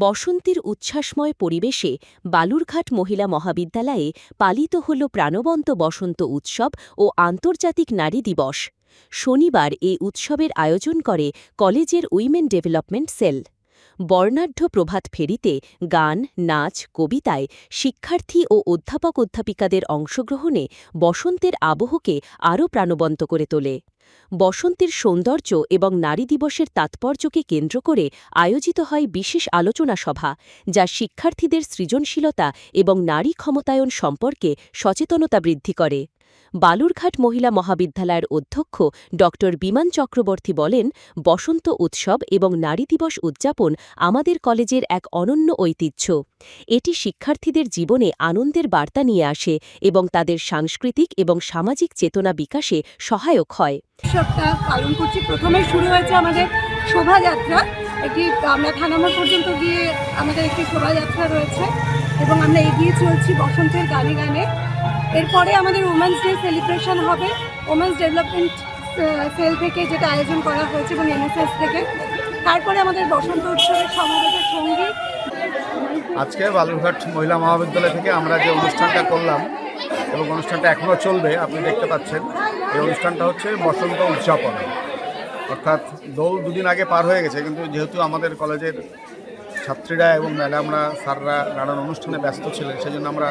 বসন্তের উচ্ছ্বাসময় পরিবেশে বালুরঘাট মহিলা মহাবিদ্যালয়ে পালিত হল প্রাণবন্ত বসন্ত উৎসব ও আন্তর্জাতিক নারী দিবস। শনিবার এ উৎসবের আয়োজন করে কলেজের উইমেন ডেভেলপমেন্ট সেল। বর্ণাঢ্য প্রভাত ফেরিতে গান, নাচ, কবিতায় শিক্ষার্থী ও অধ্যাপক-অধ্যাপিকাদের অংশগ্রহণে বসন্তের আবহকে আরও প্রাণবন্ত করে তোলে। বসন্তের সৌন্দর্য এবং নারী দিবসের তাৎপর্যকে কেন্দ্র করে আয়োজিত হয় বিশেষ আলোচনা সভা, যা শিক্ষার্থীদের সৃজনশীলতা এবং নারী ক্ষমতায়ন সম্পর্কে সচেতনতা বৃদ্ধি করে। বালুরঘাট মহিলা মহাবিদ্যালয়ের অধ্যক্ষ ড বিমান চক্রবর্তী বলেন, বসন্ত উৎসব এবং নারী দিবস উদযাপন আমাদের কলেজের এক অনন্য ঐতিহ্য। এটি শিক্ষার্থীদের জীবনে আনন্দের বার্তা নিয়ে আসে এবং তাদের সাংস্কৃতিক এবং সামাজিক চেতনা বিকাশে সহায়ক হয়। উৎসবটা পালন করছি। প্রথমে শুরু হয়েছে আমাদের শোভাযাত্রা। আমরা থানামোড় পর্যন্ত গিয়ে আমাদের একটি শোভাযাত্রা রয়েছে এবং আমরা এগিয়ে চলছি বসন্তের গানে গানে। এরপরে আমাদের ওমেন্স ডে সেলিব্রেশন হবে ওমেন্স ডেভেলপমেন্ট সেল থেকে, যেটা আয়োজন করা হয়েছে, এবং এনএসএস থেকে। তারপরে আমাদের বসন্ত উৎসবের সমাবেশের সঙ্গীত। আজকে বালুরঘাট মহিলা মহাবিদ্যালয় থেকে আমরা যে অনুষ্ঠানটা করলাম এবং অনুষ্ঠানটা এখনও চলবে, আপনি দেখতে পাচ্ছেন, এই অনুষ্ঠানটা হচ্ছে বসন্ত উদযাপন। অর্থাৎ দোল দুদিন আগে পার হয়ে গেছে, কিন্তু যেহেতু আমাদের কলেজের ছাত্রীরা এবং ম্যাডামরা, স্যাররা নানান অনুষ্ঠানে ব্যস্ত ছিলেন, সেজন্য আমরা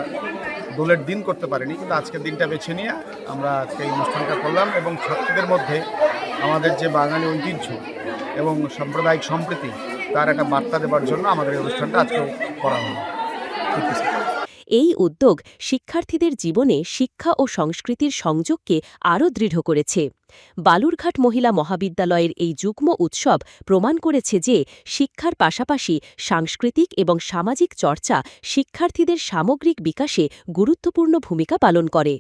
দোলের দিন করতে পারিনি, কিন্তু আজকের দিনটা বেছে নিয়ে আমরা আজকে এই অনুষ্ঠানটা করলাম এবং ছাত্রীদের মধ্যে আমাদের যে বাঙালি ঐতিহ্য এবং সাম্প্রদায়িক সম্প্রীতি, তার একটা বার্তা দেওয়ার জন্য আমাদের এই অনুষ্ঠানটা আজকেও করা হলো। এই উদ্যোগ শিক্ষার্থীদের জীবনে শিক্ষা ও সংস্কৃতির সংযোগকে আরও দৃঢ় করেছে। বালুরঘাট মহিলা মহাবিদ্যালয়ের এই যুগ্ম উৎসব প্রমাণ করেছে যে শিক্ষার পাশাপাশি সাংস্কৃতিক এবং সামাজিক চর্চা শিক্ষার্থীদের সামগ্রিক বিকাশে গুরুত্বপূর্ণ ভূমিকা পালন করে।